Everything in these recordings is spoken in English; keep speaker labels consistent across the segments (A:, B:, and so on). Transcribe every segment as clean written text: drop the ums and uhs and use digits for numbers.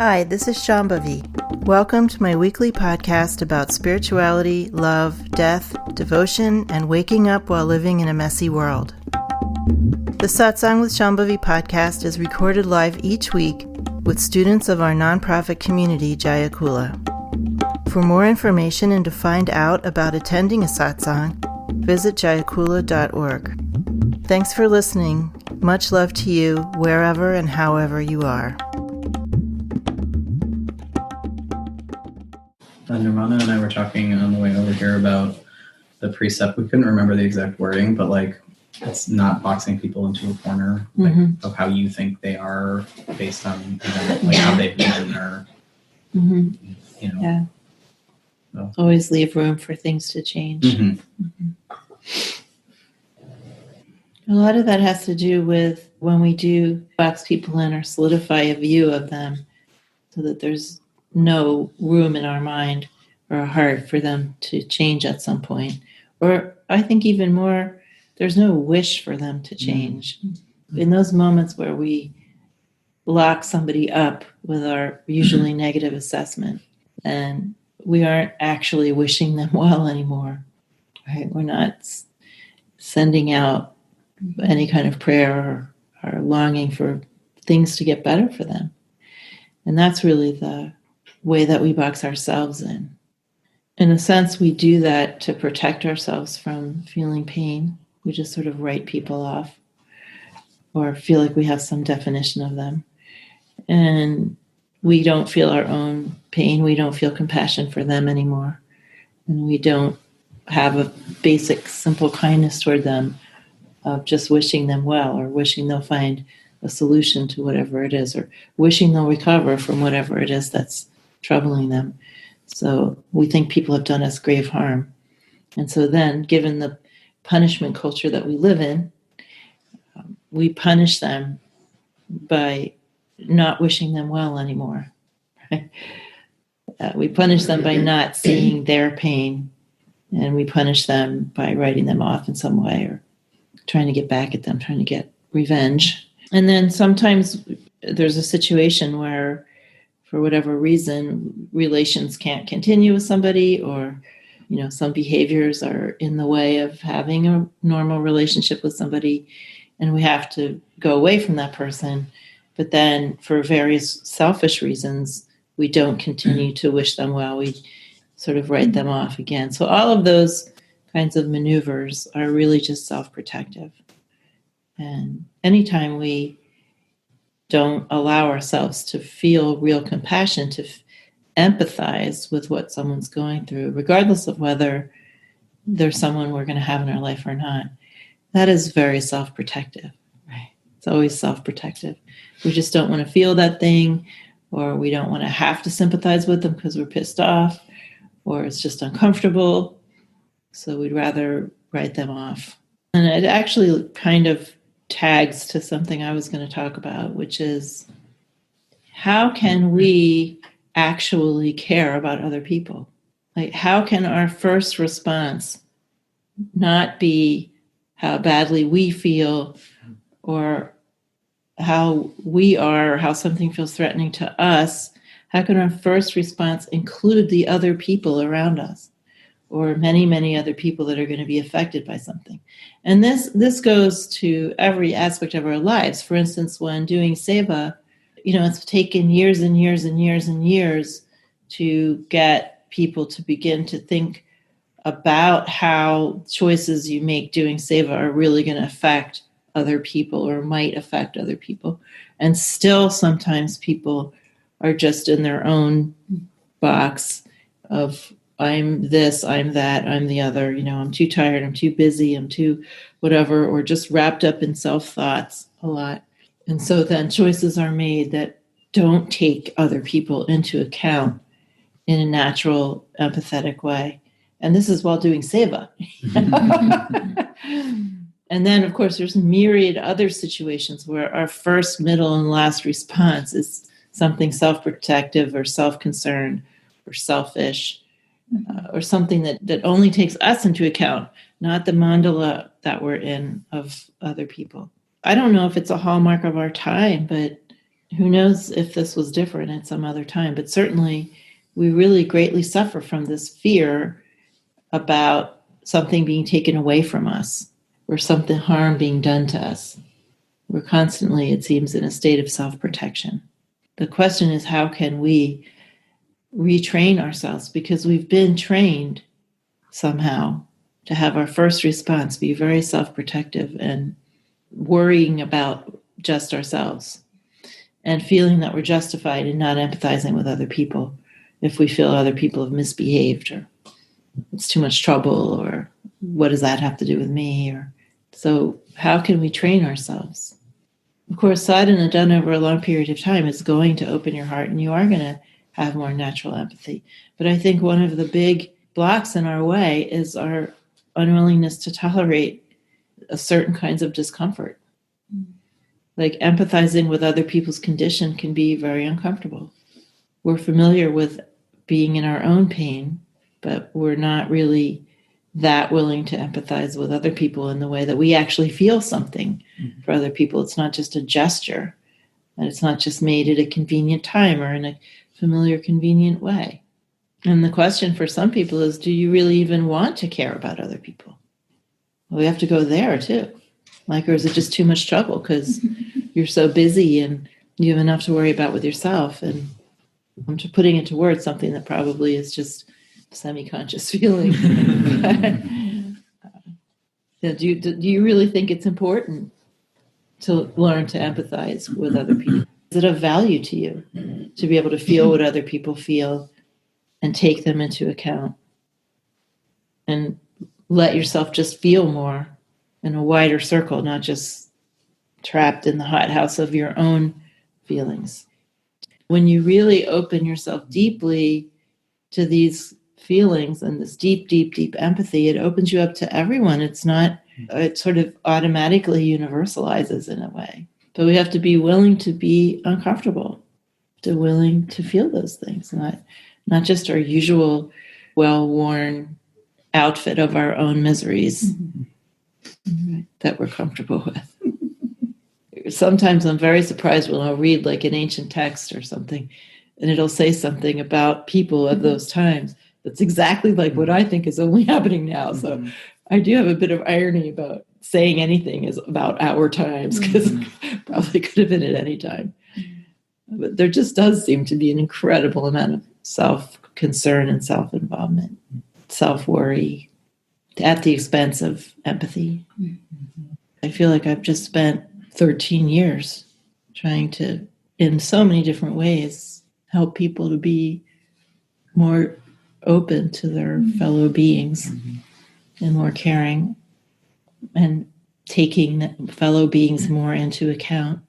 A: Hi, this is Shambhavi. Welcome to my weekly podcast about spirituality, love, death, devotion, and waking up while living in a messy world. The Satsang with Shambhavi podcast is recorded live each week with students of our nonprofit community, Jayakula. For more information and to find out about attending a satsang, visit jayakula.org. Thanks for listening. Much love to you, wherever and however you are.
B: Nirvana and I were talking on the way over here about the precept. We couldn't remember the exact wording, but it's not boxing people into a corner of how you think they are based on how they've been in their,
C: Yeah. So. Always leave room for things to change. A lot of that has to do with when we do box people in or solidify a view of them so that there's no room in our mind or our heart for them to change at some point. Or I think even more, there's no wish for them to change. In those moments where we lock somebody up with our usually negative assessment, and we aren't actually wishing them well anymore, right? We're not sending out any kind of prayer or longing for things to get better for them. And that's really the way that we box ourselves in. In a sense, we do that to protect ourselves from feeling pain. We just sort of write people off or feel like we have some definition of them. And we don't feel our own pain. We don't feel compassion for them anymore. And we don't have a basic, simple kindness toward them of just wishing them well or wishing they'll find a solution to whatever it is or wishing they'll recover from whatever it is that's troubling them. So we think people have done us grave harm. And so then, given the punishment culture that we live in, we punish them by not wishing them well anymore. Right? We punish them by not seeing their pain, and we punish them by writing them off in some way or trying to get back at them, trying to get revenge. And then sometimes there's a situation where, for whatever reason, relations can't continue with somebody, or some behaviors are in the way of having a normal relationship with somebody, and we have to go away from that person. But then for various selfish reasons, we don't continue to wish them well. We sort of write them off again. So all of those kinds of maneuvers are really just self-protective. And anytime we don't allow ourselves to feel real compassion, to empathize with what someone's going through, regardless of whether there's someone we're going to have in our life or not, that is very self-protective, right? It's always self-protective. We just don't want to feel that thing, or we don't want to have to sympathize with them because we're pissed off, or it's just uncomfortable. So we'd rather write them off. And it actually kind of tags to something I was going to talk about, which is how can we actually care about other people? How can our first response not be how badly we feel or how we are or how something feels threatening to us? How can our first response include the other people around us or many, many other people that are going to be affected by something? And this goes to every aspect of our lives. For instance, when doing seva, it's taken years and years and years and years to get people to begin to think about how choices you make doing seva are really going to affect other people or might affect other people. And still sometimes people are just in their own box of I'm this, I'm that, I'm the other, I'm too tired, I'm too busy, I'm too whatever, or just wrapped up in self-thoughts a lot. And so then choices are made that don't take other people into account in a natural, empathetic way. And this is while doing seva. And then, of course, there's myriad other situations where our first, middle, and last response is something self-protective or self-concerned or selfish, or something that only takes us into account, not the mandala that we're in of other people. I don't know if it's a hallmark of our time, but who knows if this was different at some other time, but certainly we really greatly suffer from this fear about something being taken away from us or something harm being done to us. We're constantly, it seems, in a state of self-protection. The question is, how can we retrain ourselves? Because we've been trained somehow to have our first response be very self-protective and worrying about just ourselves and feeling that we're justified in not empathizing with other people if we feel other people have misbehaved or it's too much trouble or what does that have to do with me? Or so how can we train ourselves? Of course, sadhana done over a long period of time is going to open your heart and you are going to have more natural empathy. But I think one of the big blocks in our way is our unwillingness to tolerate a certain kinds of discomfort. Like empathizing with other people's condition can be very uncomfortable. We're familiar with being in our own pain, but we're not really that willing to empathize with other people in the way that we actually feel something for other people. It's not just a gesture, and it's not just made at a convenient time or in a familiar, convenient way. And the question for some people is, do you really even want to care about other people? Well, we have to go there too. Like, or is it just too much trouble because you're so busy and you have enough to worry about with yourself? And I'm just putting into words something that probably is just semi-conscious feeling. Do you really think it's important to learn to empathize with other people? Is it of value to you to be able to feel what other people feel and take them into account and let yourself just feel more in a wider circle, not just trapped in the hothouse of your own feelings? When you really open yourself deeply to these feelings and this deep, deep, deep empathy, it opens you up to everyone. It sort of automatically universalizes in a way. But we have to be willing to be uncomfortable, to willing to feel those things, not just our usual well-worn outfit of our own miseries that we're comfortable with. Sometimes I'm very surprised when I'll read like an ancient text or something, and it'll say something about people of those times that's exactly like what I think is only happening now. So I do have a bit of irony about saying anything is about our times, because it probably could have been at any time. But there just does seem to be an incredible amount of self-concern and self-involvement, self-worry at the expense of empathy. I feel like I've just spent 13 years trying to, in so many different ways, help people to be more open to their fellow beings and more caring and taking fellow beings more into account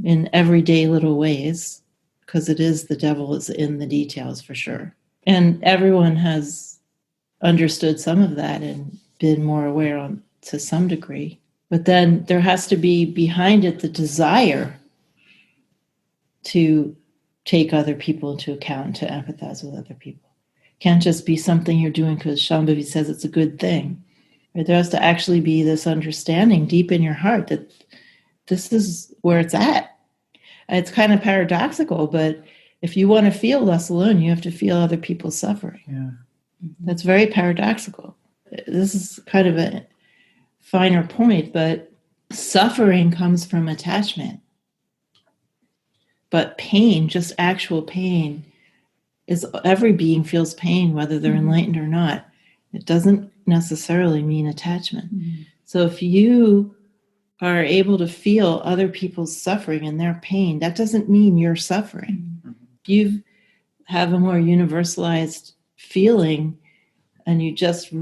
C: in everyday little ways, because it is, the devil is in the details for sure. And everyone has understood some of that and been more aware to some degree. But then there has to be behind it the desire to take other people into account, to empathize with other people. It can't just be something you're doing because Shambhavi says it's a good thing. Right? There has to actually be this understanding deep in your heart that this is where it's at. It's kind of paradoxical, but if you want to feel less alone, you have to feel other people's suffering.
B: Yeah.
C: That's very paradoxical. This is kind of a finer point, but suffering comes from attachment. But pain, just actual pain, is every being feels pain, whether they're enlightened or not. It doesn't necessarily mean attachment. So if you are able to feel other people's suffering and their pain, that doesn't mean you're suffering. You have a more universalized feeling, and you just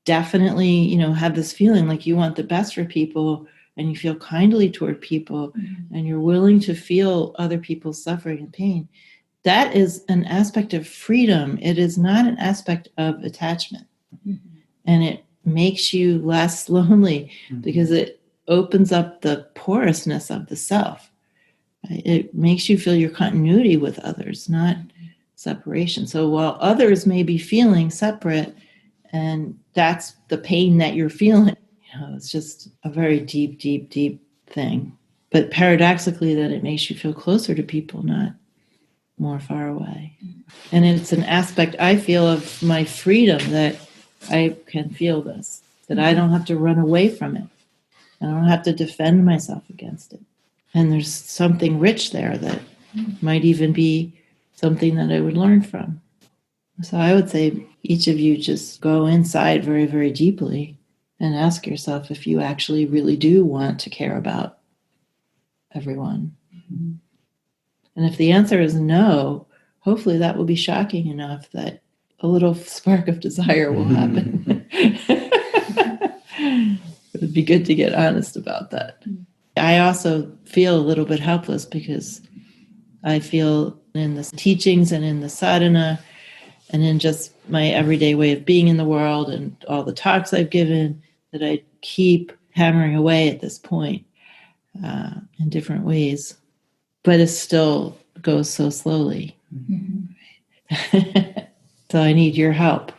C: definitely, have this feeling like you want the best for people, and you feel kindly toward people, and you're willing to feel other people's suffering and pain. That is an aspect of freedom. It is not an aspect of attachment. And it makes you less lonely because it opens up the porousness of the self. It makes you feel your continuity with others, not separation. So while others may be feeling separate, and that's the pain that you're feeling, it's just a very deep, deep, deep thing. but paradoxically that it makes you feel closer to people, not more far away. And it's an aspect I feel of my freedom that I can feel this, that I don't have to run away from it. I don't have to defend myself against it. And there's something rich there that might even be something that I would learn from. So I would say each of you just go inside very, very deeply and ask yourself if you actually really do want to care about everyone. Mm-hmm. And if the answer is no, hopefully that will be shocking enough that a little spark of desire will happen. It would be good to get honest about that. I also feel a little bit helpless because I feel in the teachings and in the sadhana and in just my everyday way of being in the world and all the talks I've given that I keep hammering away at this point in different ways. But it still goes so slowly. Mm-hmm. So I need your help